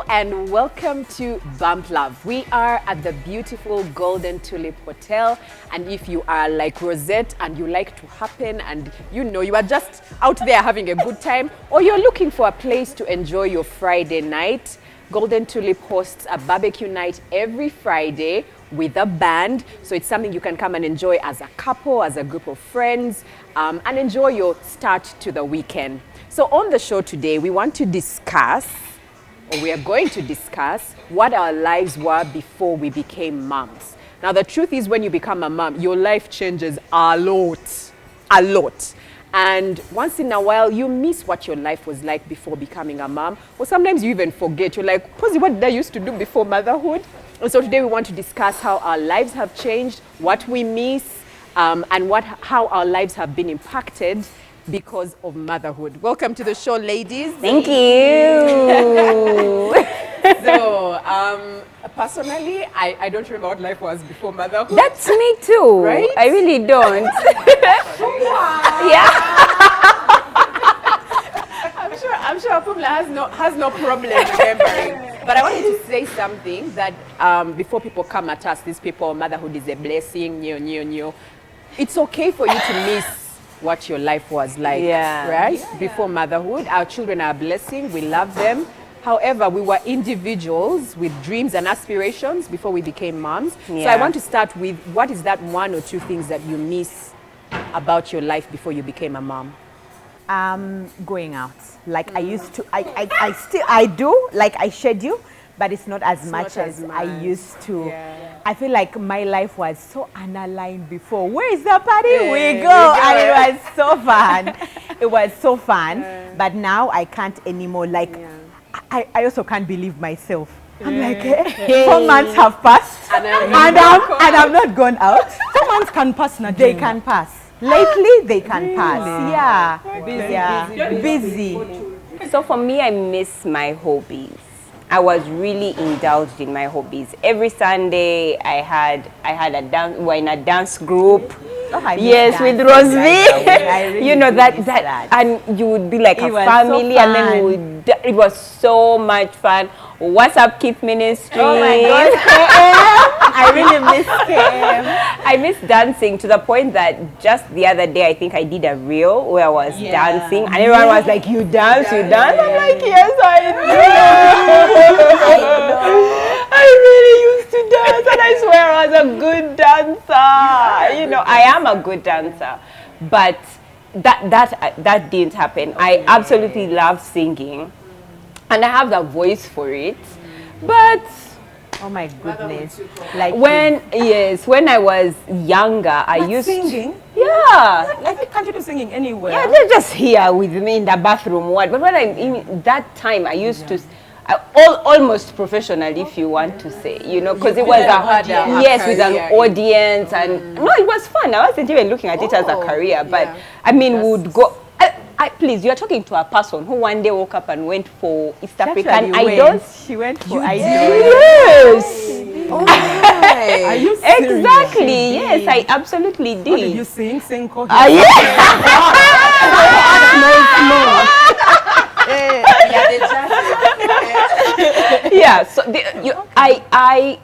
and welcome to Bump Love. We are at the beautiful Golden Tulip Hotel, and if you are like Rosette and you like to happen and you are just out there having a good time, or you're looking for a place to enjoy your Friday night, Golden Tulip hosts a barbecue night every Friday with a band. So it's something you can come and enjoy as a couple, as a group of friends, and enjoy your start to the weekend. So on the show today, we are going to discuss what our lives were before we became moms. Now, the truth is, when you become a mom, your life changes a lot. And once in a while, you miss what your life was like before becoming a mom. Or sometimes you even forget. You're like, Posy, what did I used to do before motherhood? And so today we want to discuss how our lives have changed, what we miss, and how our lives have been impacted because of motherhood. Welcome to the show, ladies. Thank you. So, personally, I don't remember what life was before motherhood. That's me too. Right? I really don't. Yeah. I'm sure Pumla has no problem remembering. But I wanted to say something that before people come at us, these people, motherhood is a blessing, it's okay for you to miss what your life was like, right? Yeah. Before motherhood. Our children are a blessing. We love them. However, we were individuals with dreams and aspirations before we became moms. Yeah. So I want to start with, what is that one or two things that you miss about your life before you became a mom? Going out. Like I used to, I do, like I schedule, but it's not as much as I used to. Yeah. I feel like my life was so unaligned before. Where is the party? We go. And it was so fun. It was so fun. But now I can't anymore. Like, I also can't believe myself. I'm like, 4 months have passed and I'm not gone out. 4 months can pass now. They can pass. Lately, they can pass. Yeah. Busy. So for me, I miss my hobbies. I was really indulged in my hobbies. Every Sunday, I had a dance. We were in a dance group. Yes, with Rosie. Really that, and you would be like a family, so and then it was so much fun. What's up, Kids Ministry? Oh my God, I really miss KM. I miss dancing to the point that just the other day, I think I did a reel where I was dancing, and everyone was like, "You dance, you dance." I'm like, "Yes, I do." I really used to dance, and I swear I was a good dancer. I am a good dancer, but that didn't happen. I absolutely love singing, and I have the voice for it, but oh my goodness! Like when I was younger, I used singing. Can't you do singing anywhere? Yeah, they're just here with me in the bathroom. But when that time I used to. Almost professional, if you want to say, because it was with an audience, and no, it was fun. I wasn't even looking at it as a career, but I mean, would go. Please, you are talking to a person who one day woke up and went for East African Idols. She went for Idols. Yes. Oh my. Are you serious? Exactly. Yes, I absolutely did. What did you sing? Sing cool. So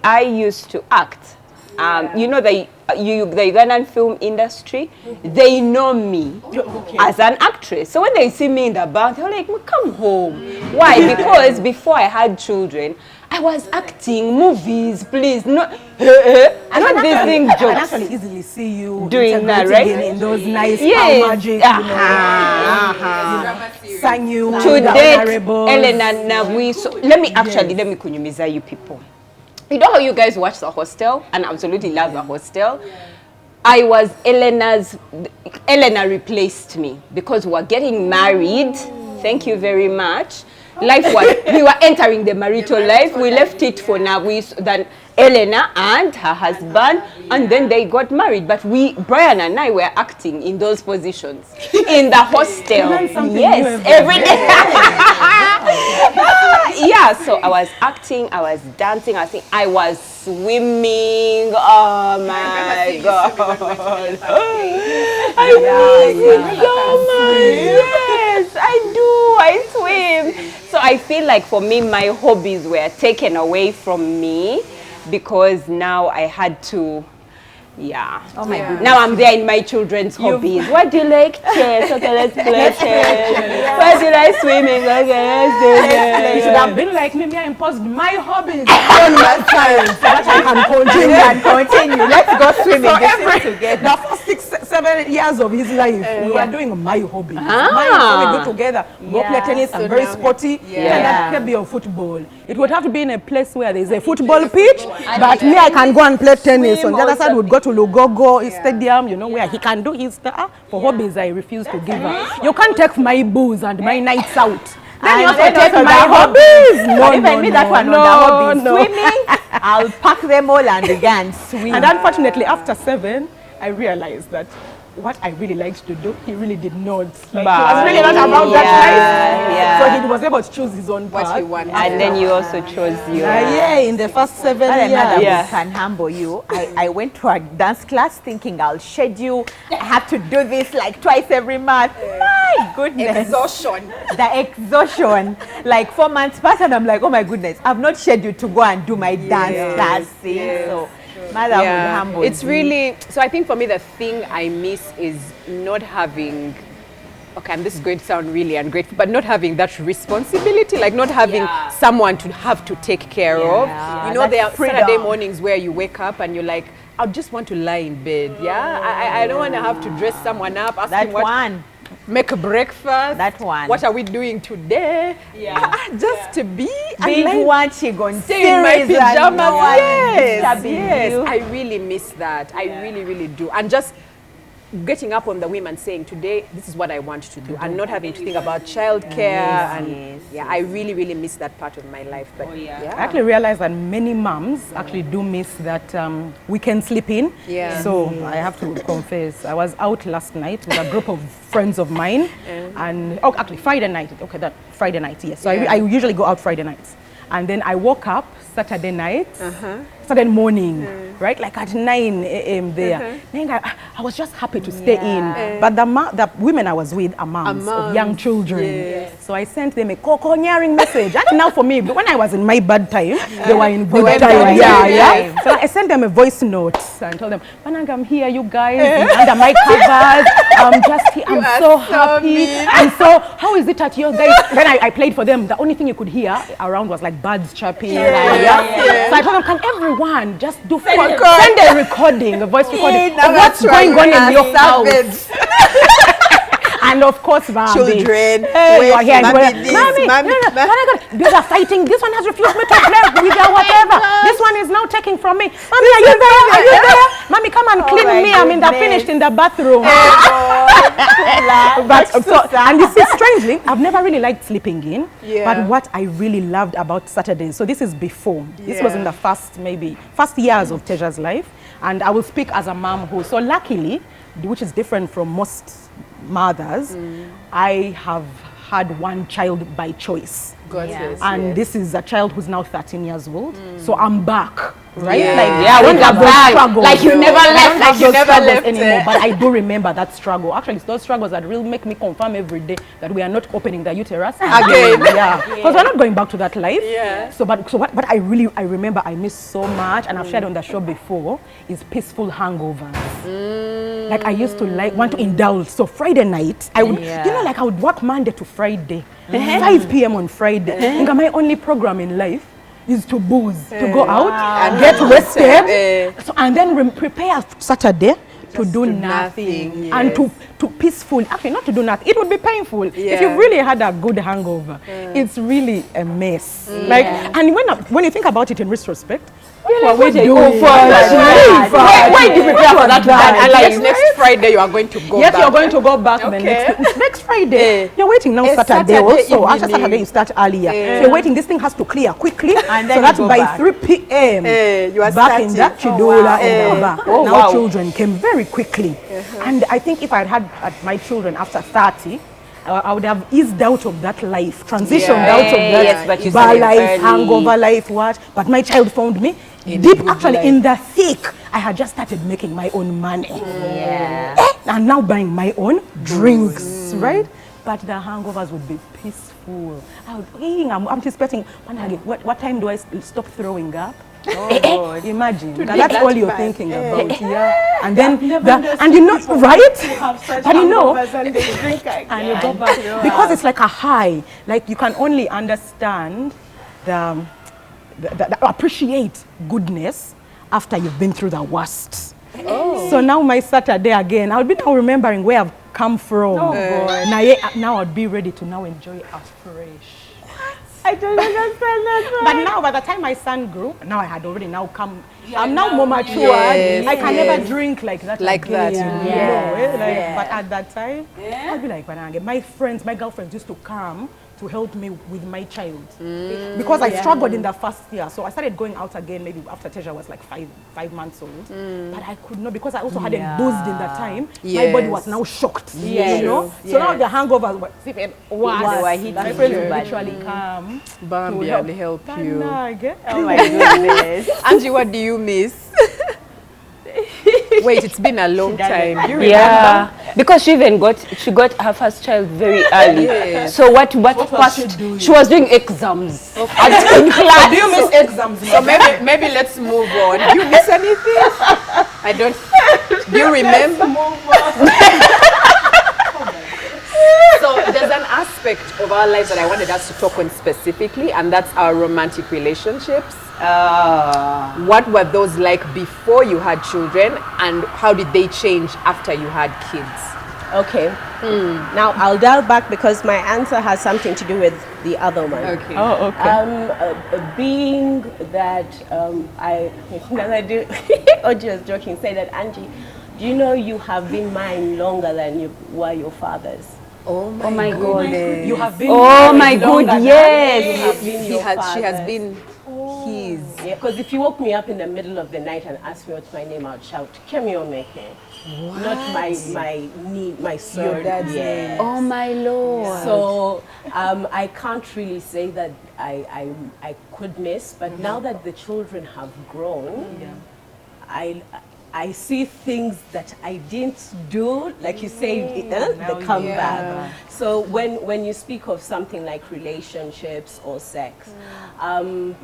I used to act. The Ugandan film industry, they know me as an actress. So when they see me in the back, they're like, well, come home. Why? Because before I had children, I was acting movies, please. Not these things jokes. I can actually easily see you doing that, right? In those nice magic, sang you to date Elena Nabui. So let me kunyumiza you people. You know how you guys watch The Hostel, and absolutely love The Hostel. Elena replaced me because we were getting married. Thank you very much. We were entering the marital life. We left it for now. Then Elena and her husband, and then they got married. But Brian and I were acting in those positions in the hostel. Yes, every day. So I was acting, I was dancing, I was swimming. Oh my God. I miss it so much. Yes, I do. I swim. So I feel like for me, my hobbies were taken away from me because now I had to. Yeah. Oh my goodness. Now I'm there in my children's hobbies. What do you like? Chess. Okay, let's play chess. What do you like? Swimming. Okay, let's do You should it. have been like me. I imposed my hobbies on my child so that I can continue. Continue. Let's go swimming. So This is every, together. the first 6, 7 years of his life, we were doing my hobby. Mine, so we go together, go play tennis. I'm very sporty. And play or football. It would have to be in a place where there's a football pitch, but me, I can go and play tennis. On the other side, would go to Lugogo Stadium, you know, where he can do his stuff. For hobbies, I refuse to give up. You can't take my booze and my nights out. Then you also take my hobbies. No, Even me, that one on the hobby. Swimming, I'll pack them all and go and swim. And unfortunately, after 7, I realized that what I really liked to do, he really did not. Like, he was really not about that life. So he was able to choose his own path. What he wanted. And then you also chose your. Yeah, in the first 7 But years. another Yeah. book can humble you. I went to a dance class thinking I'll schedule. I have to do this like twice every month. My goodness. Exhaustion. The exhaustion. Like 4 months passed and I'm like, oh my goodness, I've not scheduled to go and do my dance class. So motherhood humbles It's you. really, so I think for me the thing I miss is not having, okay, and this is going to sound really ungrateful, but not having that responsibility, like not having someone to have to take care of. You know, That there are freedom. Saturday mornings where you wake up and you're like, I just want to lie in bed, I don't want to have to dress someone up, ask That him what, one. make a breakfast. That one. What are we doing today? Just to be Big alive. watching on Stay in my series and pajamas. no one Yes, disturbing yes. you. I really miss that. I really, really do. And just getting up on the whim and saying, today, this is what I want to do, and not having to think about childcare. I really, really miss that part of my life. But I actually realized that many moms actually do miss that weekend sleeping. Yeah. So I have to confess, I was out last night with a group of friends of mine, and actually Friday night. Okay, that Friday night. Yes. So I usually go out Friday nights, and then I woke up Saturday night, Saturday morning, right, like at 9 a.m. there. Then I was just happy to stay in. But the women I was with are moms of young children. So I sent them a coconeering message. Actually, now for me, but when I was in my bad time, they were in good time. Yeah. So I sent them a voice note and told them, Panang, I'm here, you guys, under my covers. I'm just here. I'm so happy. And so, how is it at your guys? Then I played for them. The only thing you could hear around was like birds chirping. So I told them, can everyone just send a recording, a voice recording of what's going on in your house? And of course, Children, hey, you are here. mommy this, Mommy, mommy no, that. these are fighting. This one has refused me to play with their whatever. This one is now taking from me. Mommy, are you there? Are you there? Mommy, come and clean my me. I'm in the goodness. finished in the bathroom. But And you see, strangely, I've never really liked sleeping in. But what I really loved about Saturdays, so this is before. This was in the first years of Teja's life. And I will speak as a mom who, so luckily, which is different from most mothers, I have had one child by choice. And this is a child who's now 13 years old. So I'm back, right? With the bag, like you never left, like you never left anymore. But I do remember that struggle. Actually, it's those struggles that really make me confirm every day that we are not opening the uterus Again. because we're not going back to that life. So what I remember I miss so much, and I've shared on the show before, is peaceful hangovers. Like I used to want to indulge. So Friday night, I would, I would work Monday to Friday, 5 p.m. on Friday. I think my only program in life is to booze, to go out and get wasted, and then prepare Saturday to do nothing and to peaceful. Actually, not to do nothing. It would be painful if you really had a good hangover. It's really a mess. Like, and when you think about it in retrospect, what we do why do you prepare for that? And next Friday you are going to go back. You're going to go back the next Friday. You're waiting now Saturday also. After Saturday you start earlier. So you're waiting, this thing has to clear quickly. And then so that's you go by back. 3 p.m. you are back in that chidola in the bar. Oh, now wow. children came very quickly. And I think if I had my children after 30, I would have eased out of that life, transitioned out of that Yes, but you bar said it life, early. hangover life, what? But my child found me deep, actually in the thick. I had just started making my own money. And now buying my own drinks, right? but the hangovers would be peaceful. I'm anticipating, what time do I stop throwing up? Oh God. Imagine, that's all you're thinking about, yeah. And then, and you know, right? But you know, and you go back, because it's like a high, like you can only understand the appreciate goodness after you've been through the worst. Oh. So now my Saturday again, I'll be now remembering where I've come from. Oh, now I'd be ready to now enjoy it afresh. I don't understand that. But now, by the time my son grew, now I had already now come. I'm now more mature. Yes, I can never drink like that. Like again, that, but at that time, I'd be like, my friends, my girlfriends used to come to help me with my child because I struggled in the first year. So I started going out again maybe after Teja was like five months old. But I could not, because I also hadn't boozed in that time. My body was now shocked, you know. So now the hangover was even worse. My friends would literally come Bambi and help you. Oh my goodness. Angie, what do you miss? Wait, it's been a long time. You remember? Yeah, because she got her first child very early. Yes. So what first she was doing exams in class. Do you miss exams? So maybe let's move on. Do you miss anything? I don't. Do you remember? So there's an aspect of our lives that I wanted us to talk on specifically, and that's our romantic relationships. What were those like before you had children, and how did they change after you had kids? Okay. Now I'll dial back because my answer has something to do with the other one. Okay. Oh, okay. Being that I do, Oji was joking, say that, Angie, do you know you have been mine longer than you were your father's? Oh my God. You have been. Oh my God, yes. She has been his. Yeah, because if you woke me up in the middle of the night and asked me what's my name, I'd shout, Kemi Omeke. Not my son. Your dad's name. Oh my Lord. So I can't really say that I could miss, but now that the children have grown, I see things that I didn't do, like you say, they come back. So when you speak of something like relationships or sex,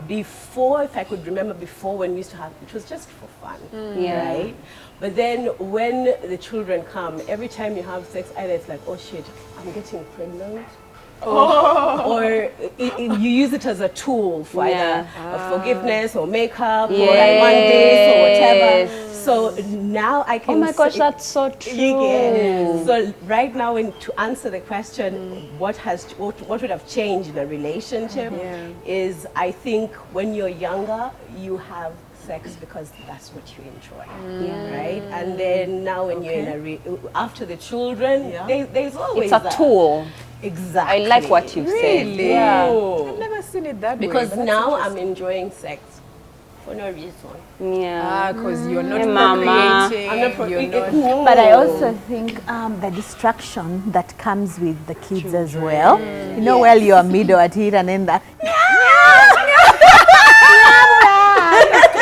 before, if I could remember before when we used to have, it was just for fun, right? But then when the children come, every time you have sex, either it's like, oh shit, I'm getting pregnant. Or you use it as a tool for either forgiveness or makeup or like one day or whatever. So now I can. Oh my gosh, that's so true. So right now, to answer the question, what would have changed in a relationship is, I think when you're younger, you have sex because that's what you enjoy, right? And then now when you're in after the children, there's always it's a tool. Exactly. I like what you've said. Yeah. I've never seen it that way. Because now I'm enjoying sex for no reason. Yeah. Because you're not Mama. procreating. But I also think the distraction that comes with the kids as well. You know, while you're middle at it and then the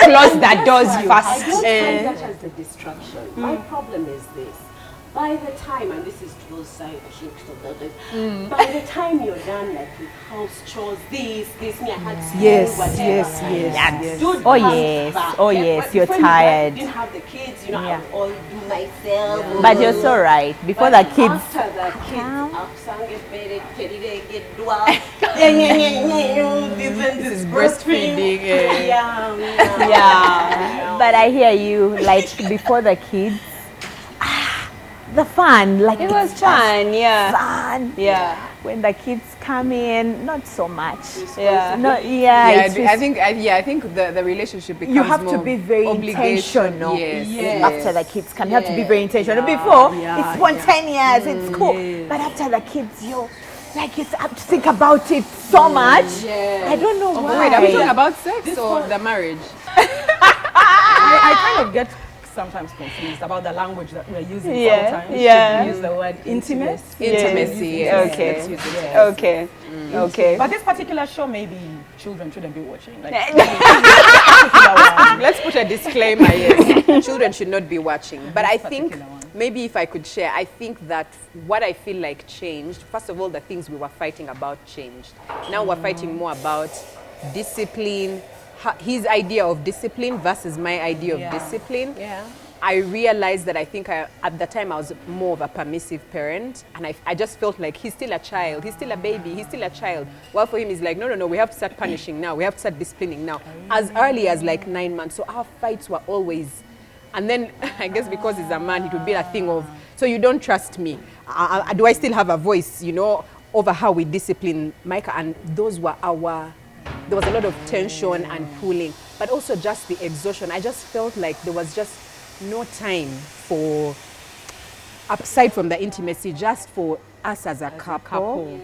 close the doors first. I don't find that as the distraction. My problem is this. By the time, and this is to those side chicks of the others, by the time you're done, like with house chores, this, me, I had to do whatever. Yes. Dude, Oh yes, you're tired. I didn't have the kids, you know, I would all do myself. But you're so right. Before the kids After the kids, This is breastfeeding. But I hear you, like before the kids, the fun, like It was fun, fun. Yeah. When the kids come in, not so much. Yeah. I think the relationship becomes you have to more be very obligation. intentional. Yes. After the kids come, you have to be very intentional. Before, it's spontaneous, it's cool. But after the kids, you have to think about it so much. I don't know why. Wait, are we talking about sex or the marriage? I kind of get sometimes confused about the language that we're using sometimes. Yeah. We use the word intimate. Intimacy. Yes. Okay. Let's use it. Okay. Okay. But this particular show, maybe children shouldn't be watching. Like, Let's put a disclaimer. Yes, children should not be watching. But I think maybe if I could share, I think that what I feel like changed, first of all, the things we were fighting about changed. Now we're fighting more about discipline, his idea of discipline versus my idea of discipline. Yeah. I realized that I think at the time I was more of a permissive parent, and I just felt like he's still a child, he's still a baby, he's still a child. While for him, he's like, no, we have to start punishing now, we have to start disciplining now, as early as like 9 months. So our fights were always, and then I guess because he's a man, it would be a thing of, so you don't trust me. Do I still have a voice, you know, over how we discipline Micah? And those were there was a lot of tension and pulling, but also just the exhaustion. I just felt like there was just no time for, aside from the intimacy, just for us as a couple.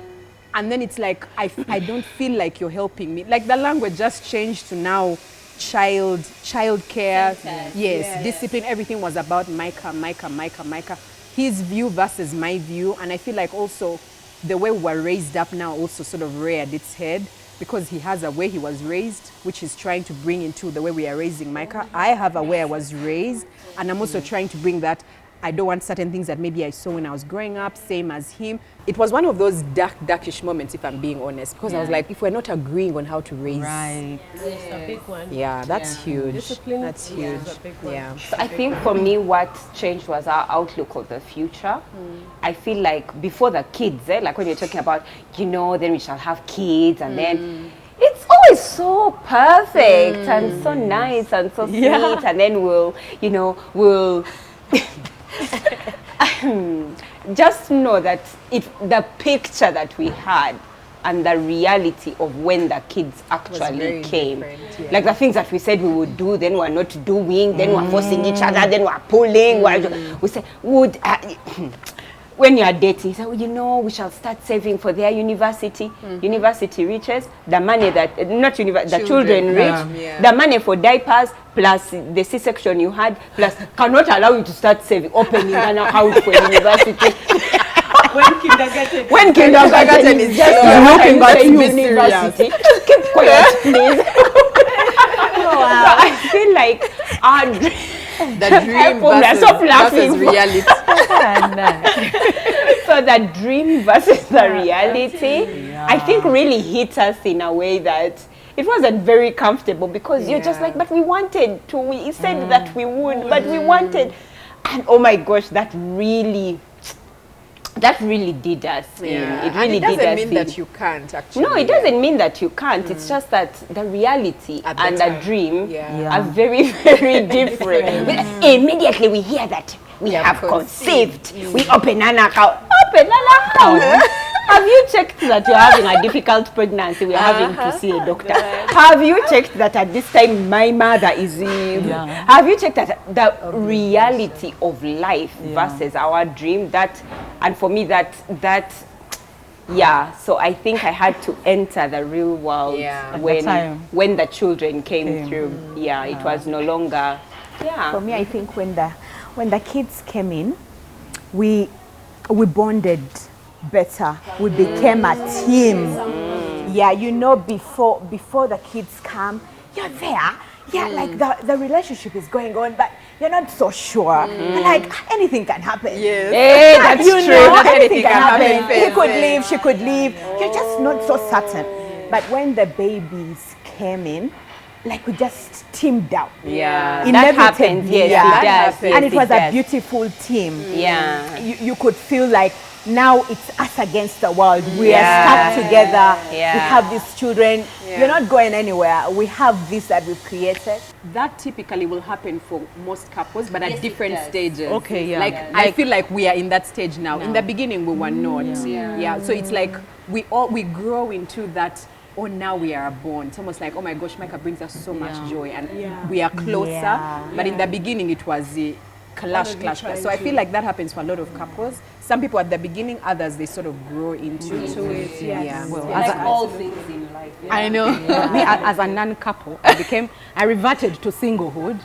And then it's like, I don't feel like you're helping me. Like the language just changed to now child care, discipline. Everything was about Micah. His view versus my view. And I feel like also the way we were raised up now also sort of reared its head, because he has a way he was raised, which he's trying to bring into the way we are raising Micah. I have a way I was raised, and I'm also trying to bring that. I don't want certain things that maybe I saw when I was growing up, same as him. It was one of those darkish moments, if I'm being honest, because I was like, if we're not agreeing on how to raise. Right. It's a big one. Yeah, that's huge. Discipline That's huge. is a big one. Yeah. So I think for me, what changed was our outlook of the future. I feel like before the kids, like when you're talking about, then we shall have kids, and then it's always so perfect and so nice and so sweet, and then we'll just know that the picture that we had and the reality of when the kids actually came. Like the things that we said we would do, then we're not doing, then we're forcing each other, then we're pulling. We say, when you are dating, so we shall start saving for their university. University reaches, the money that, the children reach, the money for diapers, plus the C-section you had, plus cannot allow you to start saving, opening an account for university. When kindergarten is just looking at university, keep quiet, please. So I feel like the dream versus reality. So the dream versus the reality, I think really hit us in a way that it wasn't very comfortable, because you're just like, but we wanted to, we said that we would, but we wanted, and oh my gosh, that really did us in. It really did us in. It doesn't mean that you can't, actually. No, it doesn't mean that you can't. It's just that the reality and the dream are very, very different. Immediately we hear that we have conceived. We open an account. Have you checked that you're having a difficult pregnancy? We're having to see a doctor. Have you checked that at this time my mother is ill? Have you checked that the reality of life versus our dream? And for me so I think I had to enter the real world when the children came through. It was no longer. For me, I think when the kids came in, we bonded better. We became a team. Before the kids come, you're there. Like the relationship is going on, but you're not so sure. Like anything can happen. That's true. Anything can happen. He could leave, she could leave. You're just not so certain. But when the babies came in, like we just teamed up. That happens. Yes, it does. And it was a beautiful team. You could feel like now it's us against the world. We are stuck together. We have these children. We're not going anywhere. We have this that we've created. That typically will happen for most couples, but at different stages. Okay, Like I feel like we are in that stage now. In the beginning, we were not. So it's like we grow into that. Oh, now we are born. It's almost like, oh my gosh, Micah brings us so much joy, and we are closer. But in the beginning, it was a clash. So I feel like that happens for a lot of couples. Some people at the beginning, others they sort of grow into it. Well, Like all things in life. I know. Me, as a non-couple, I reverted to singlehood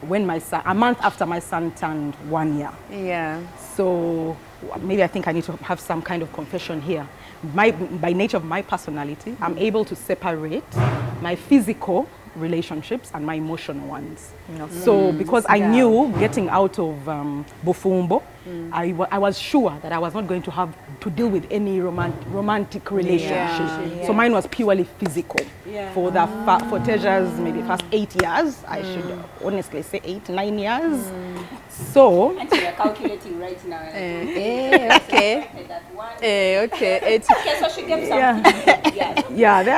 when a month after my son turned 1 year. So maybe I think I need to have some kind of confession here. By nature of my personality, I'm able to separate my physical relationships and my emotional ones. So because I knew getting out of Bufumbo, I was sure that I was not going to have to deal with any romantic relationship. So mine was purely physical. For Teja's maybe first 8 years, I should honestly say 8, 9 years. So And we are calculating right now. Okay. Okay. Okay, so she gave some.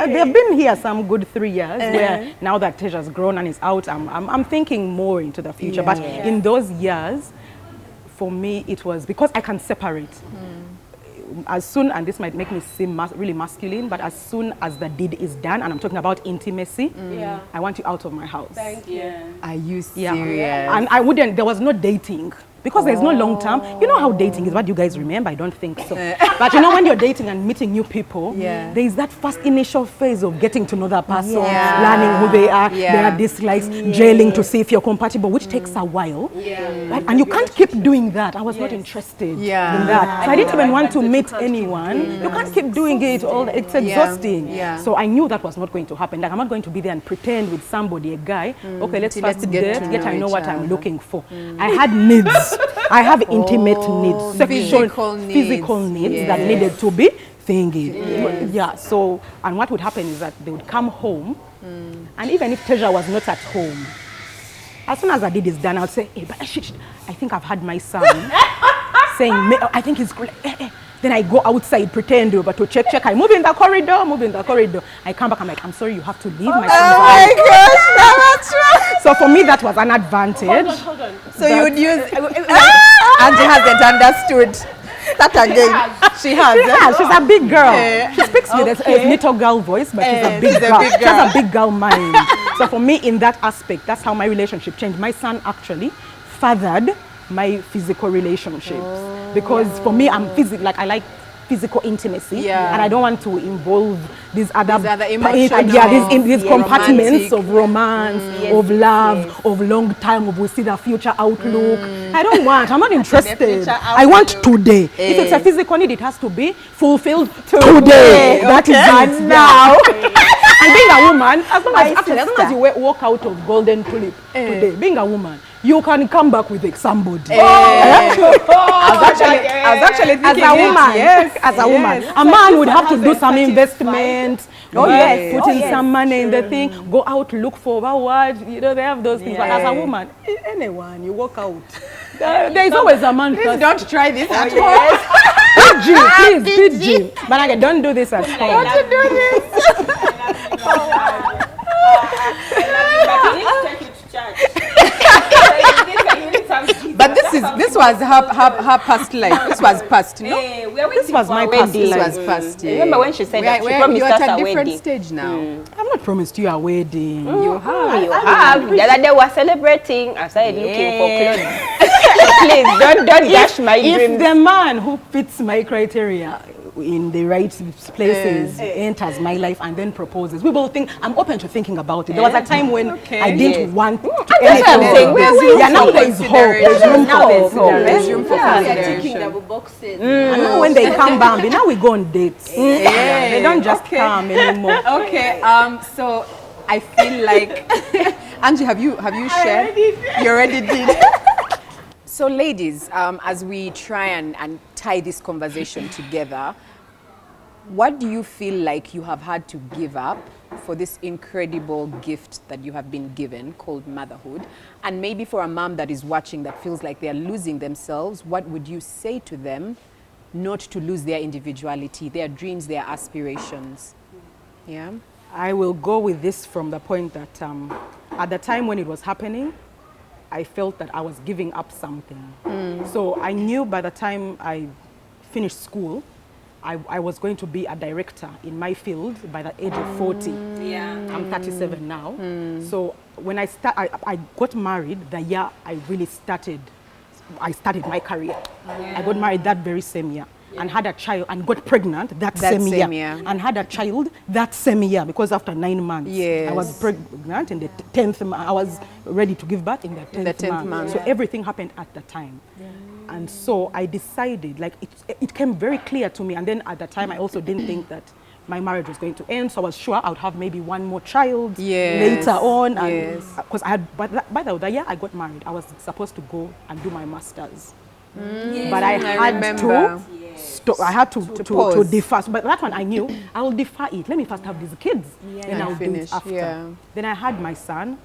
they've been here some good 3 years where now that Teja's grown and is out, I'm thinking more into the future. But in those years, for me, it was because I can separate. As soon, and this might make me seem really masculine, but as soon as the deed is done, and I'm talking about intimacy, I want you out of my house. Thank you. Are you serious? And there was no dating. Because there's no long term. You know how dating is, what you guys remember? I don't think so. But you know when you're dating and meeting new people, there is that first initial phase of getting to know that person, learning who they are, their dislikes, gelling to see if you're compatible, which takes a while. Right? And you can't keep doing that. I was not interested in that. So I didn't even want to meet anyone. You can't keep doing it. It's exhausting. So I knew that was not going to happen. Like I'm not going to be there and pretend with somebody, a guy, okay, let's first get I know what I'm looking for. I had needs. I have intimate needs, physical needs that needed to be thingy. So, and what would happen is that they would come home, and even if Teja was not at home, as soon as the deed is done, I would say, hey, but I think I've had my son saying, I think he's good. Then I go outside, pretend to check. I move in the corridor. I come back, I'm like, I'm sorry, you have to leave. My son my gosh, that's right. So for me, that was an advantage. Hold on. So you would use, Angie hasn't understood. Start again. She has. Yeah, she's a big girl. She speaks with a little girl voice, but she's a big girl. She has a big girl mind. So for me, in that aspect, that's how my relationship changed. My son actually fathered my physical relationships because for me, I like physical intimacy, and I don't want to involve these other these compartments of romance, of love, of long time, of we see the future outlook. I'm not interested. I want today. If it's a physical need, it has to be fulfilled today. That is it now. And being a woman, as long as you walk out of Golden Tulip today, being a woman, you can come back with somebody. I was actually thinking as a woman, a man would have to do some investment. Put in some money in the thing. Go out, look for what. They have those things. But as a woman, anyone, you walk out. There is always a man. Please don't try this at home. PG. But again, don't do this at home. Don't do this. But this was her past life. This was past, no? This was my past life. This was past. Remember when she said that she promised you're us at a a different wedding? stage now. I've not promised you a wedding. You have. You have. The other day we were celebrating. I started looking for clothes. So please don't dash my If dreams. the man who fits my criteria in the right places enters my life and then proposes, we will think. I'm open to thinking about it. There was a time when I didn't want to anything. Now there is hope. There's room for hope. There's room for Ticking double boxes. And now when they come Bambi, now we go on dates. They don't just come anymore. Okay. So I feel like Angie, have you shared? You already did. So ladies, as we try and tie this conversation together, what do you feel like you have had to give up for this incredible gift that you have been given called motherhood? And maybe for a mom that is watching that feels like they're losing themselves, what would you say to them not to lose their individuality, their dreams, their aspirations? Yeah. I will go with this from the point that at the time when it was happening, I felt that I was giving up something. So I knew by the time I finished school, I was going to be a director in my field by the age of 40. I'm 37 now. So when I got married, the year I really started my career. I got married that very same year. And had a child and got pregnant that same year. And had a child that same year because after 9 months I was pregnant in the 10th month. I was ready to give birth in the 10th month. So everything happened at the time. And so I decided, like it came very clear to me. And then at the time I also didn't think that my marriage was going to end, so I was sure I would have maybe one more child Yes. later on. Yes. Because I had, by the year I got married, I was supposed to go and do my master's. But I had remember. to stop. I had to pause. defer. So, but that one I knew I will defer it. Let me first have these kids, then I'll do finish, it after. yeah. Then I had my son.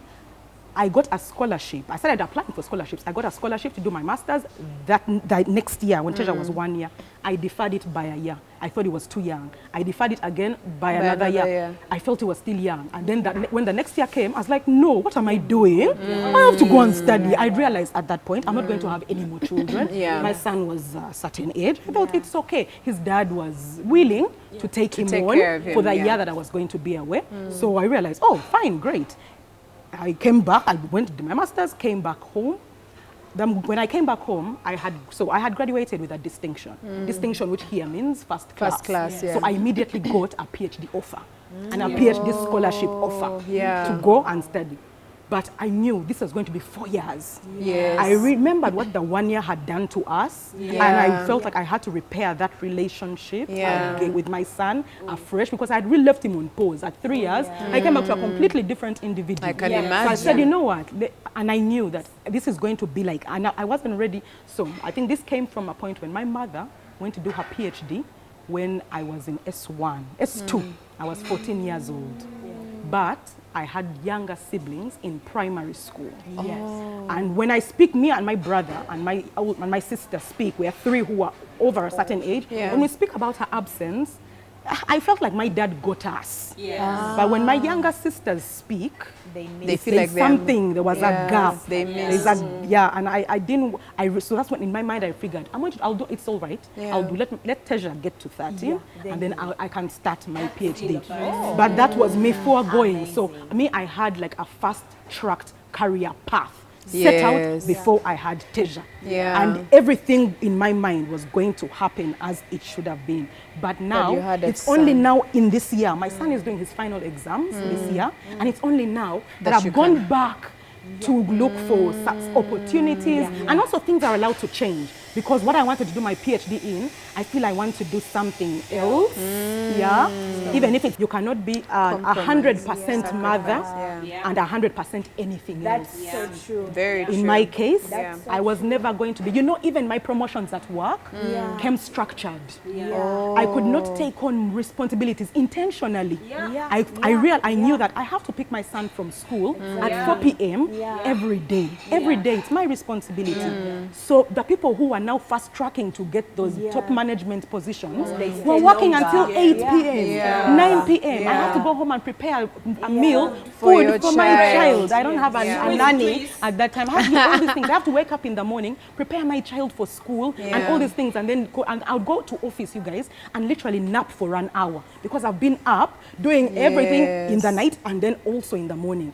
I got a scholarship. I started applying for scholarships. I got a scholarship to do my master's that next year when Teja was 1 year. I deferred it by a year. I thought it was too young. I deferred it again by another year. I felt it was still young. And then when the next year came, I was like, no, what am I doing? I have to go and study. I realized at that point, I'm not going to have any more children. My son was a certain age. I thought it's okay. His dad was willing to take him take on care of him, for the year that I was going to be away. So I realized, oh, fine, great. I came back, I went to do my master's, came back home. Then when I came back home, I had graduated with a distinction. Distinction, which here means first class. First class, yeah. So I immediately got a PhD offer and a PhD scholarship offer yeah. to go and study. But I knew this was going to be 4 years. Yes. I remembered what the 1 year had done to us, and I felt like I had to repair that relationship with my son afresh, because I had really left him on pause at 3 years. I came back to a completely different individual. I can So I imagine. said, you know what? And I knew that this is going to be like, and I wasn't ready. So I think this came from a point when my mother went to do her PhD when I was in S1, S2. I was 14 years old. But I had younger siblings in primary school. And when I speak, me and my brother and my sister speak, we are three who are over a certain age. When we speak about her absence, I felt like my dad got us. But when my younger sisters speak, They feel like something, there was a gap. They miss. And so that's when in my mind I figured, I'll do, it's all right. I'll do, let Teja get to 13, and then I can start my PhD. But that was me foregoing. So I had like a fast-tracked career path set out before I had Teja. And everything in my mind was going to happen as it should have been. But now, it's only now in this year, my son is doing his final exams this year, and it's only now that I've gone back to look for such opportunities, and also things are allowed to change. Because what I wanted to do my PhD in, I feel I want to do something else. Even if you cannot be 100% mother and 100% anything else. That's so true. Very true. In my case, I was never going to be, even my promotions at work came structured. I could not take on responsibilities intentionally. I knew that I have to pick my son from school at 4 p.m. every day. Every day, it's my responsibility. So the people who are now fast tracking to get those top management positions, were working until 8 p.m., 9 p.m. I have to go home and prepare a meal, food for my child. I don't have a nanny at that time. I have to do all these things. I have to wake up in the morning, prepare my child for school, and all these things, and then I'll go to office, you guys, and literally nap for an hour, because I've been up doing everything in the night and then also in the morning.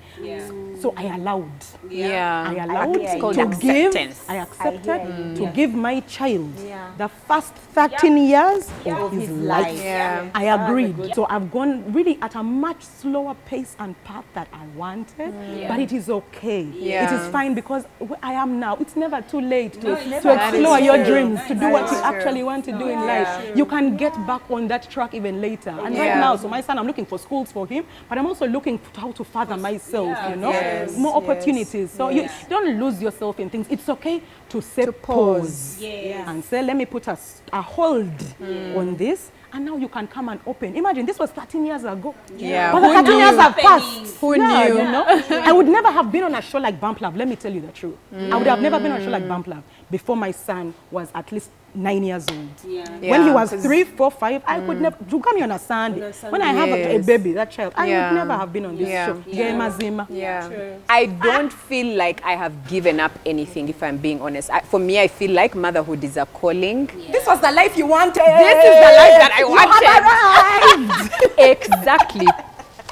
So I allowed. I allowed to give. I accepted to give my child the first 13 years of his life. I agreed. So I've gone really at a much slower pace and path that I wanted, but it is okay. It is fine, because where I am now, it's never too late to explore your dreams, to do what you actually want to do in life. You can get back on that track even later. And right now, so my son, I'm looking for schools for him, but I'm also looking for how to father myself, more opportunities. So you don't lose yourself in things. It's okay to say pause and say, let me put a hold on this, and now you can come and open. Imagine, this was 13 years ago. But the 13 years have passed. Who knew? I would never have been on a show like Bump Love, let me tell you the truth. I would have never been on a show like Bump Love before my son was at least 9 years old. When he was 3, 4, 5, I could never, to come here on a Sunday, when I have a baby, that child, I would never have been on this show. I don't feel like I have given up anything, if I'm being honest. For me, I feel like motherhood is a calling. This was the life you wanted. This is the life that I wanted. Exactly.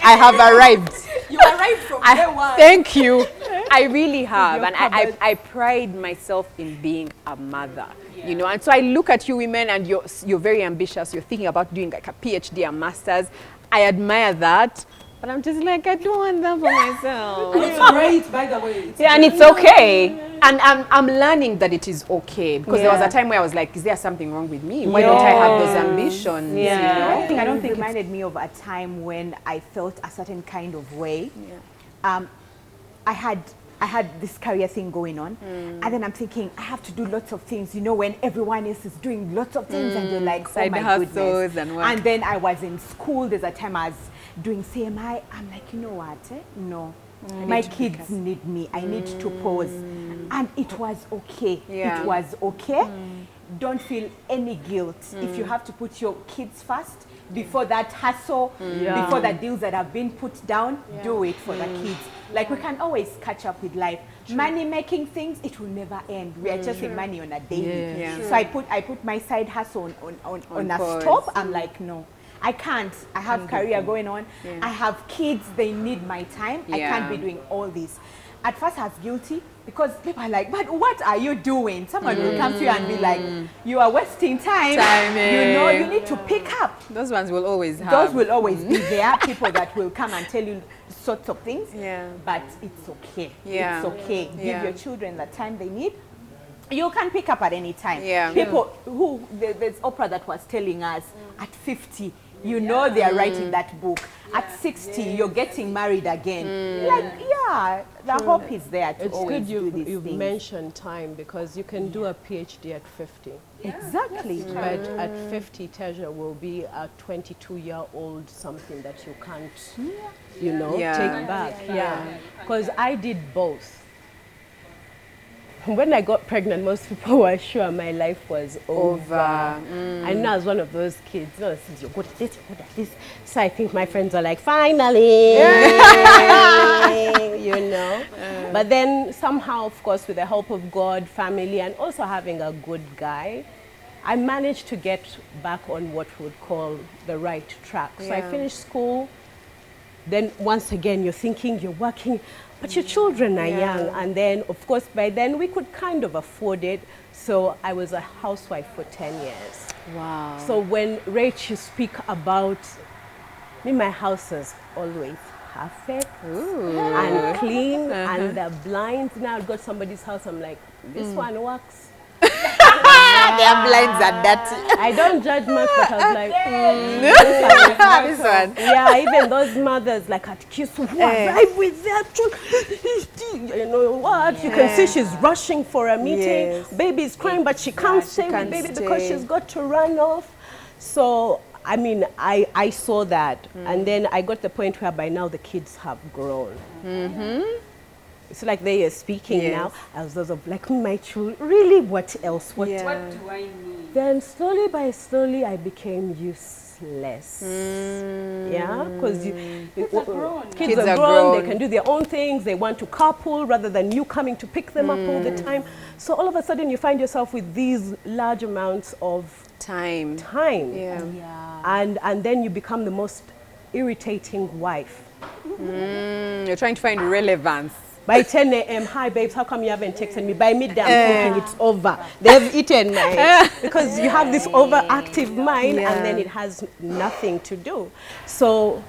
I have arrived. You arrived from day one. Thank you. I really have. And I pride myself in being a mother. And so I look at you women, and you're very ambitious. You're thinking about doing like a PhD, a master's. I admire that. But I'm just like, I don't want that for myself. It's great, by the way. And it's okay. And I'm learning that it is okay, because there was a time where I was like, is there something wrong with me? Why don't I have those ambitions? Yeah. You know? I don't think it reminded me of a time when I felt a certain kind of way. I had this career thing going on, and then I'm thinking I have to do lots of things. You know, when everyone else is doing lots of things, and you're like, oh Side my hustles goodness. and what? And then I was in school. There's a time I was doing CMI. I'm like, you know what? No, my kids need me. I need to pause, and it was okay. Yeah. It was okay. Don't feel any guilt if you have to put your kids first. Before that hustle, before the deals that have been put down, do it for the kids. Like, we can always catch up with life. Money making things, it will never end. We are chasing money on a daily. Yeah. So I put my side hustle on a pause. stop. I'm like, no, I can't. I have career going on. Yeah. I have kids, they need my time. I can't be Yeah. doing all this. At first I was guilty, because people are like, but what are you doing? Someone will come to you and be like, you are wasting time. You know, you need to pick up. Those ones will always have. Those will always be there. People that will come and tell you sorts of things. Yeah. But it's okay. Yeah. It's okay. Yeah. Give your children the time they need. You can pick up at any time. Yeah. People who, there's Oprah that was telling us at 50, you know they are writing that book. At 60, you're getting married again. Like, yeah, the hope is there to It's always good do these you've things. mentioned time, because you can do a PhD at 50. Exactly. But at 50, Teja will be a 22-year-old, something that you can't, you know, Yeah. take back. Yeah. Because I did both. When I got pregnant, most people were sure my life was over. I know I was one of those kids. You know, you're good at this, you're good at this. So I think my friends are like, finally, you know. But then somehow, of course, with the help of God, family, and also having a good guy, I managed to get back on what we would call the right track. So I Yeah. finished school. Then once again, you're thinking, you're working, but your children are young. And then, of course, by then we could kind of afford it. So I was a housewife for 10 years. Wow. So when Rach speak about me, my house is always perfect and clean, and the blinds. Now I've got somebody's house, I'm like, this one works. Their blinds are dirty. I don't judge much, but I was like, This one. yeah, even those mothers like at Kiss who arrive with their children. You know what? You can see she's rushing for a meeting. Yes. Baby's crying, but she can't stay can't with baby stay. because she's got to run off. So, I mean, I saw that. And then I got the point where by now the kids have grown. It's like they are speaking Yes. now. I was also like, my children, really, what else? What Yeah. do I need? Then slowly by slowly, I became useless. Yeah, because kids are grown. Kids are grown. They can do their own things. They want to carpool rather than you coming to pick them up all the time. So all of a sudden, you find yourself with these large amounts of Time. time. Yeah. And then you become the most irritating wife. You're trying to find relevance. By 10 a.m., hi babes, how come you haven't texted me? By midday, I'm thinking it's over. They've eaten my... Because you have this overactive mind, and then it has nothing to do. So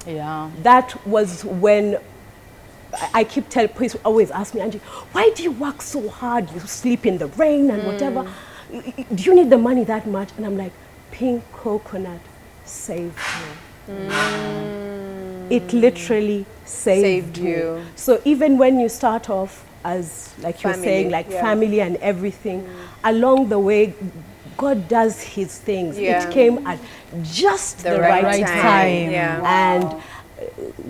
that was when I keep telling, please always ask me, Angie, why do you work so hard? You sleep in the rain and whatever. Do you need the money that much? And I'm like, pink coconut saved me. It literally saved me. you. So even when you start off as, like you're Family, saying, like family and everything, along the way, God does his things. Yeah. It came at just the right time. Yeah. And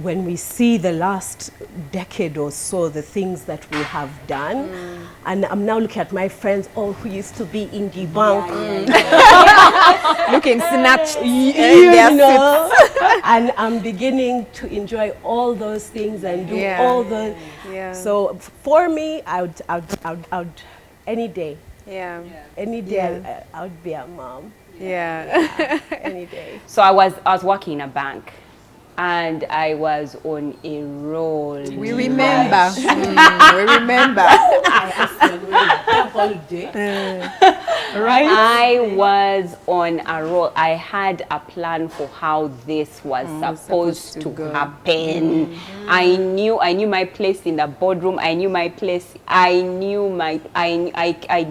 when we see the last decade or so, the things that we have done, and I'm now looking at my friends, all who used to be in the bank, Looking snatched. you know, and I'm beginning to enjoy all those things and do all the. Yeah. So for me, I would any day, any day, I would be a mom. Yeah. Any day. So I was working in a bank, and I was on a roll. We remember. We remember. Right? I was on a roll. I had a plan for how this was supposed to happen. I knew my place in the boardroom. I knew my place. I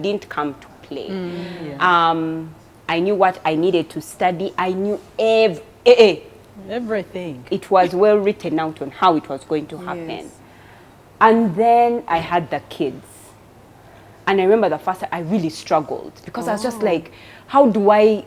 didn't come to play. I knew what I needed to study. I knew Everything. it was well written out on how it was going to happen. And then I had the kids. And I remember the first time I really struggled because I was just like, how do I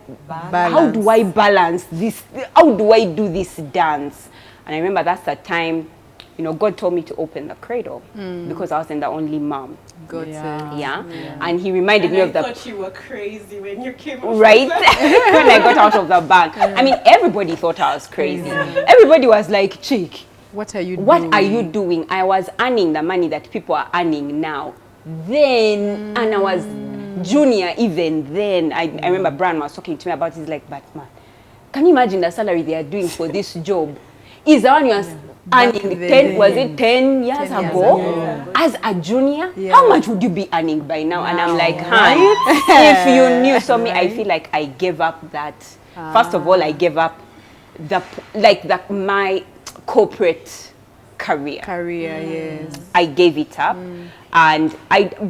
balance this? How do I do this dance? And I remember that's the time, you know, God told me to open the cradle because I wasn't the only mom. Yeah. And he reminded me of the... I thought you were crazy when you came out. Right? When I got out of the bank. I mean, everybody thought I was crazy. Everybody was like, Chick, what are you doing? I was earning the money that people are earning now. Then, and I was junior even then. I remember Brian was talking to me about it. He's like, but man, can you imagine the salary they are doing for this job? Is the one you are earning 10 years ago as a junior? How much would you be earning by now? And I'm like, if you knew. So me, I feel like I gave up that. First of all, I gave up my corporate career. Yes. I gave it up. And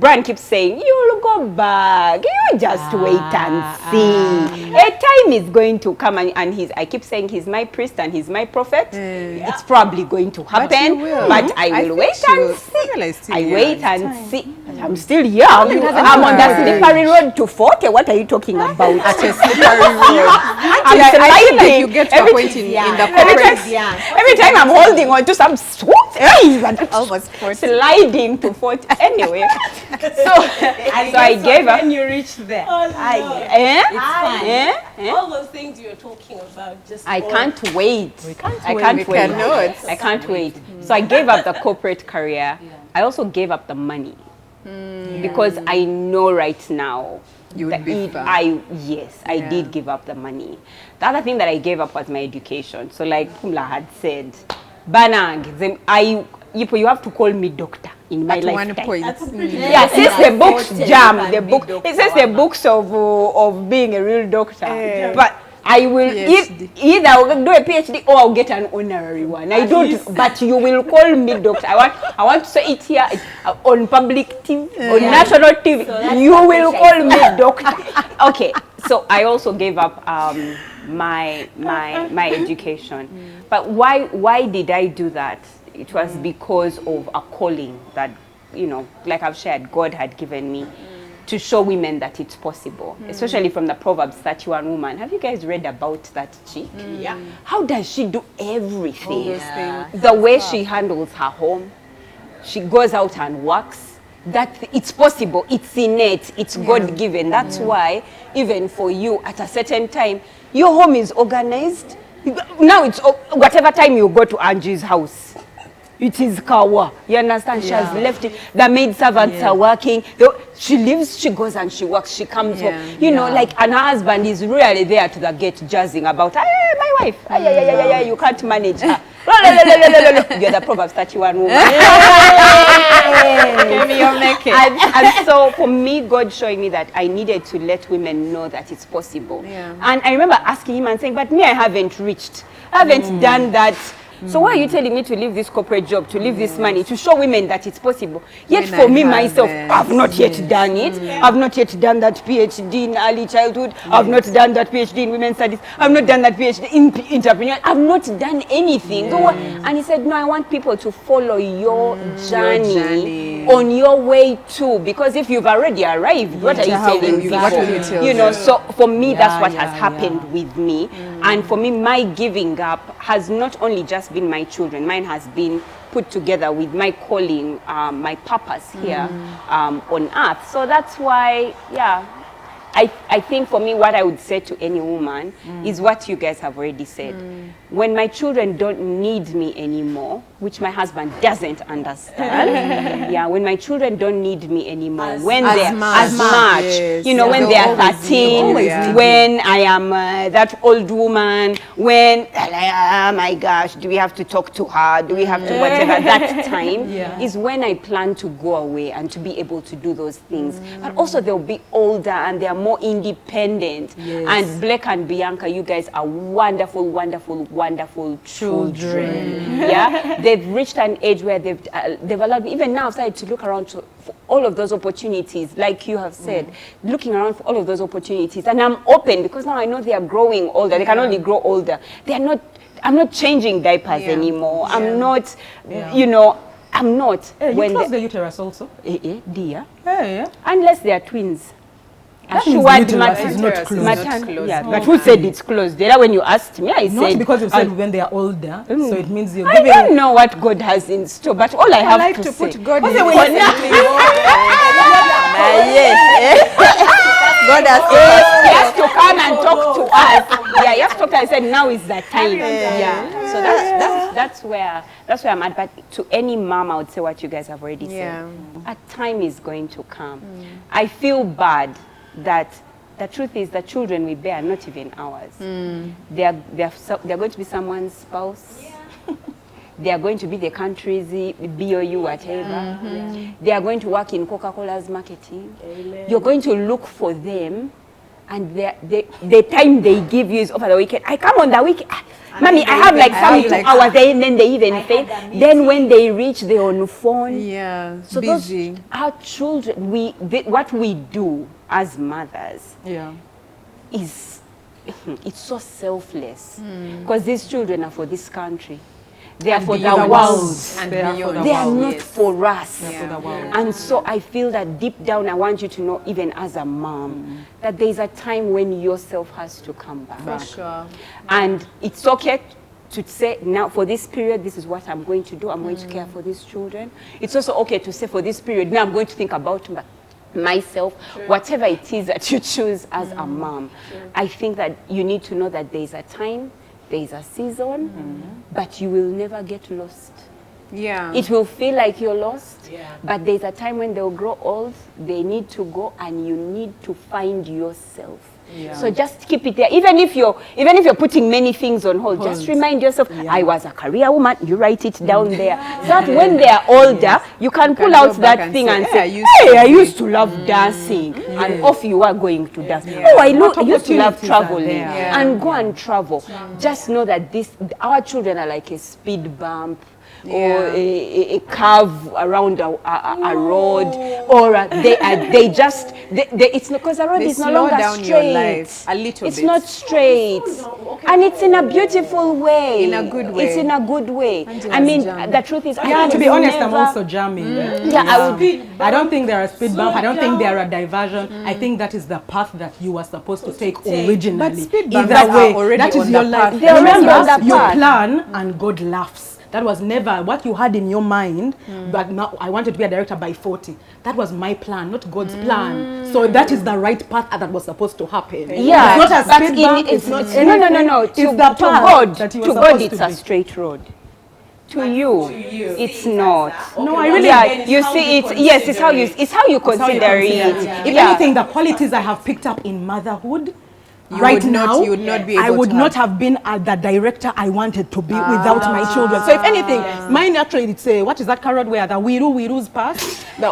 Brian keeps saying, you'll go back. You just wait and see. A time is going to come, and I keep saying he's my priest and he's my prophet. It's probably going to happen, but I will wait and see. I wait and see. I'm still young. I'm on the slippery road to 40. What are you talking about? At a slippery road. I feel like you get to a point in the corporate. Every time I'm holding on to some swoop, Almost 40. sliding to 40. Anyway, so I gave up. When you reach there, all those things you're talking about, just I can't wait. I can't wait. So I gave up the corporate career. I also gave up the money because I know right now You would be fine. I did give up the money. The other thing that I gave up was my education. So like Pumla had said, Banag, you have to call me doctor in my lifetime. At one point. Yeah, since the books it says the books of being a real doctor. But I will either I'll do a PhD or I'll get an honorary one. I don't, but you will call me doctor. I want to say it here on public TV, on national TV. So you will call me doctor. Okay, so I also gave up my education. But why did I do that? It was because of a calling that, you know, like I've shared, God had given me to show women that it's possible, especially from the Proverbs 31 woman. Have you guys read about that chick? Yeah. How does she do everything? Things. The way she handles her home, she goes out and works. That it's possible, it's innate, it's God-given. That's why, even for you, at a certain time, your home is organized. Now it's whatever time you go to Angie's house, it is Kawa. You understand? She has left it. The maid servants are working. She leaves, she goes and she works, she comes home. You know, like, and her husband is really there to the gate jazzing about, hey, my wife, you can't manage her. You're the Proverbs 31 woman. And so for me, God showing me that I needed to let women know that it's possible. And I remember asking him and saying, but me, I haven't reached. I haven't done that. So why are you telling me to leave this corporate job, to leave this money, to show women that it's possible? Yet for me, myself, I've not yet done it. I've not yet done that PhD in early childhood. I've not done that PhD in women's studies. I've not done that PhD in entrepreneurship. I've not done anything. So and he said, no, I want people to follow your journey on your way too. Because if you've already arrived, what are you telling people? What will you tell You know, them? so for me, that's what has happened with me. And for me, my giving up has not only just been my children, mine has been put together with my calling, my purpose here on earth. So that's why, I think for me, what I would say to any woman is what you guys have already said. when my children don't need me anymore, which my husband doesn't understand. Yeah, when my children don't need me anymore, when they're as much, yes. you know, when they are 13, when I am that old woman, when, oh my gosh, do we have to talk to her? Do we have to whatever? That time is when I plan to go away and to be able to do those things. But also they'll be older and they are more independent. And Blake and Bianca, you guys are wonderful, wonderful, wonderful children. Yeah, they've reached an age where they've allowed me, even now, I've started to look around for all of those opportunities, like you have said, looking around for all of those opportunities. And I'm open because now I know they are growing older. They can only grow older. They are not, I'm not changing diapers anymore. I'm not, you know, I'm not. Hey, when you close the uterus also? Dear. Hey, Unless they are twins. That means the uterus is not closed. Yeah, but who said it's closed? Did when you asked me, I Not said... because you said when they are older, so it means you're I giving... don't know what God has in store, but all I have like to to say... put God in God He has to come and talk to us. Yeah, he has to talk to us and said, now is the time. Yeah. So that's where I'm at. But to any mom, I would say what you guys have already said. A time is going to come. I feel bad that the truth is the children we bear are not even ours. They're going to be someone's spouse. They are going to be the country's BOU, whatever. They are going to work in Coca-Cola's marketing. You're going to look for them, and the time they give you is over the weekend. I come on the weekend. Mommy, I have like some 2 hours, and then they even fail. Then when they reach, they're on the phone. Yeah, so busy. Our children, what we do as mothers is, it's so selfless. Because these children are for this country. They are for the world. They are not for us. And so I feel that deep down, I want you to know, even as a mom, that there's a time when yourself has to come back. For sure. And it's okay to say, now for this period, this is what I'm going to do. I'm going to care for these children. It's also okay to say, for this period, now I'm going to think about myself, whatever it is that you choose as a mom. I think that you need to know that there's a time, there's a season, but you will never get lost. Yeah. It will feel like you're lost, but there's a time when they'll grow old, they need to go, and you need to find yourself. So just keep it there. Even if you're putting many things on hold, just remind yourself, I was a career woman, you write it down there. So that when they are older, you can pull out that thing and say, hey, I used to love dancing. And off you are going to dance. Oh, I used to love traveling. And go and travel. Just know that our children are like a speed bump, or a curve around a road, or it's because the road is no longer straight. A little it's bit. not straight, and it's in a beautiful way. In a good way. It's in a good way. I mean, the truth is, to be honest, I'm also jamming. I don't think they're a speed bump. I don't think they're a diversion. I think that is the path that you are supposed to take originally. But speed bumps Either way, are already that is on your the life. path. They're already on the You path. plan and God laughs. That was never what you had in your mind, but now I wanted to be a director by 40. That was my plan, not God's plan. So that is the right path that was supposed to happen. Yeah, it's not a but speed bump, it's not no. It's the path that you were supposed it's to a be. straight road. To you, it's not. No, I really. You see, it's how you consider it. If anything, the qualities I have picked up in motherhood, you would not be able I would not have been the director I wanted to be without my children. So if anything, mine actually, it's what is that carrot where the wiru's pass? The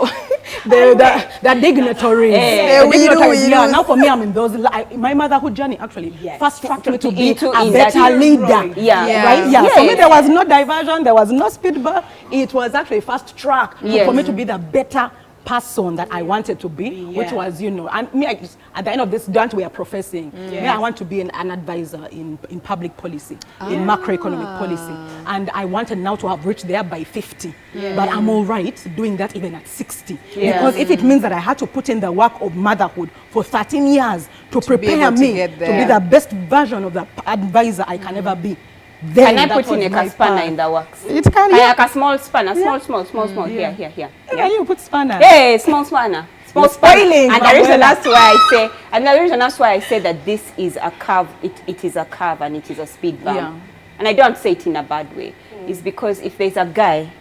dignitaries. The dignitaries. Yeah, now for me, I'm in those. My motherhood journey actually fast tracked me to be a better leader. Right? Yeah. For me, there was no diversion. There was no speed bump. It was actually fast track for me to be the better person that I wanted to be, which was, and me, at the end of this, don't we are professing. Me, I want to be an advisor in public policy, in macroeconomic policy. And I wanted now to have reached there by 50. But I'm all right doing that even at 60. Because if it means that I had to put in the work of motherhood for 13 years to prepare me to be the best version of the advisor I can ever be. Then can I put in a spanner in the works? It can, like a small spanner, small. Here. Yeah, you put spanner. Hey, small spanner. Small spoiling. And the reason that's why I say that this is a curve. It is a curve and it is a speed bump. and I don't say it in a bad way, is because if there's a guy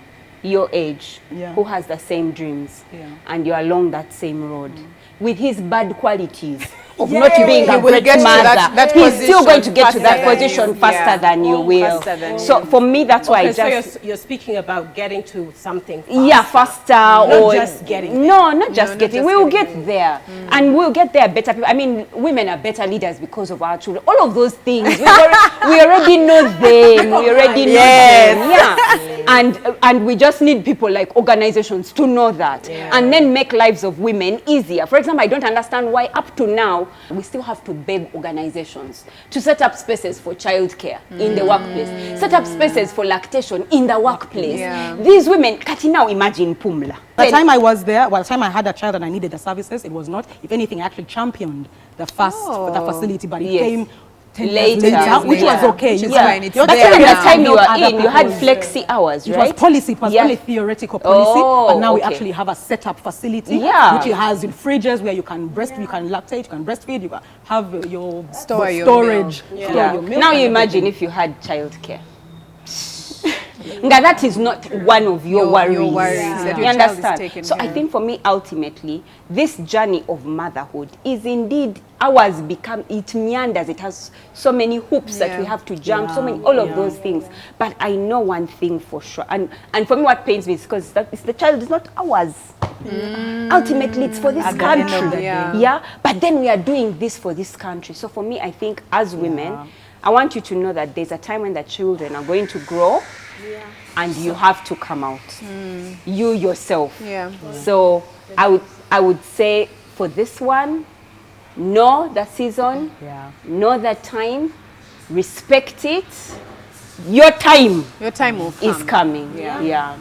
your age who has the same dreams and you're along that same road with his bad qualities of not being a great mother, he's still going to get to that position faster than you will. So for me, that's why so you're speaking about getting to something faster. Yeah, faster. Not just getting. No, not just getting. We will get there. And we'll get there better people. I mean, women are better leaders because of our children. All of those things. We already know them. We already know them. Yeah. And we just need people like organizations to know that. And then make lives of women easier. For example, I don't understand why up to now, we still have to beg organizations to set up spaces for childcare in the workplace, set up spaces for lactation in the workplace. These women, Kati, now imagine Pumla. By the time I was there, by the time I had a child and I needed the services, it was not, if anything, I actually championed the facility, but it came 10 years later, which was okay. Which is fine. It's but there then the now. time you were in, you had flexi hours, right? It was policy, it was only theoretical policy, but now we actually have a set-up facility, which has fridges where you can you can lactate, you can breastfeed, you can have your storage, store your milk. Now you imagine if you had childcare. That is not one of your worries. That You your child is understand? taken So care I think for me, ultimately, this journey of motherhood is indeed ours. It meanders. It has so many hoops that we have to jump. So many, all of those things. But I know one thing for sure, and for me, what pains me is because the child is not ours. Ultimately, it's for this country. But then we are doing this for this country. So for me, I think as women, I want you to know that there's a time when the children are going to grow. And you have to come out, you yourself. So I would say for this one, know the season, know the time, respect it. Your time will come. is coming.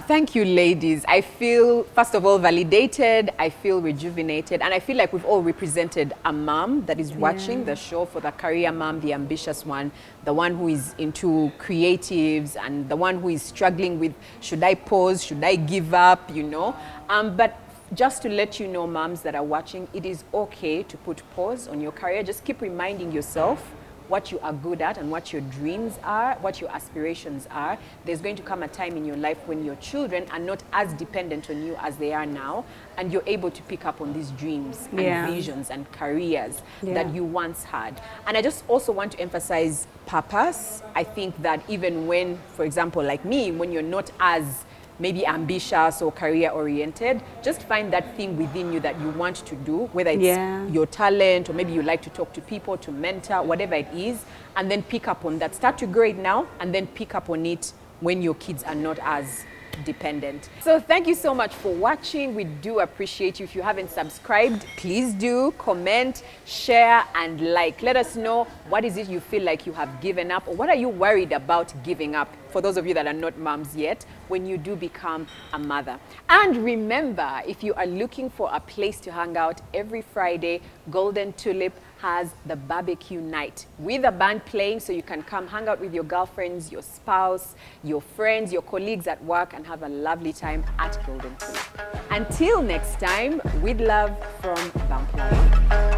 Thank you, ladies. I feel, first of all, validated. I feel rejuvenated. And I feel like we've all represented a mom that is watching the show, for the career mom, the ambitious one, the one who is into creatives, and the one who is struggling with, should I pause? Should I give up? You know? But just to let you know, moms that are watching, it is okay to put pause on your career. Just keep reminding yourself what you are good at and what your dreams are, what your aspirations are. There's going to come a time in your life when your children are not as dependent on you as they are now, and you're able to pick up on these dreams and visions and careers that you once had. And I just also want to emphasize purpose. I think that even when, for example, like me, when you're not as maybe ambitious or career oriented, just find that thing within you that you want to do, whether it's your talent, or maybe you like to talk to people, to mentor, whatever it is, and then pick up on that. Start to grow it now, and then pick up on it when your kids are not as dependent. So thank you so much for watching. We do appreciate you. If you haven't subscribed, please do comment, share, and like. Let us know, what is it you feel like you have given up, or what are you worried about giving up, for those of you that are not moms yet, when you do become a mother. And remember, if you are looking for a place to hang out, every Friday, Golden Tulip has the barbecue night with a band playing, so you can come hang out with your girlfriends, your spouse, your friends, your colleagues at work, and have a lovely time at Golden Tulip. Until next time, with love from Bump Life.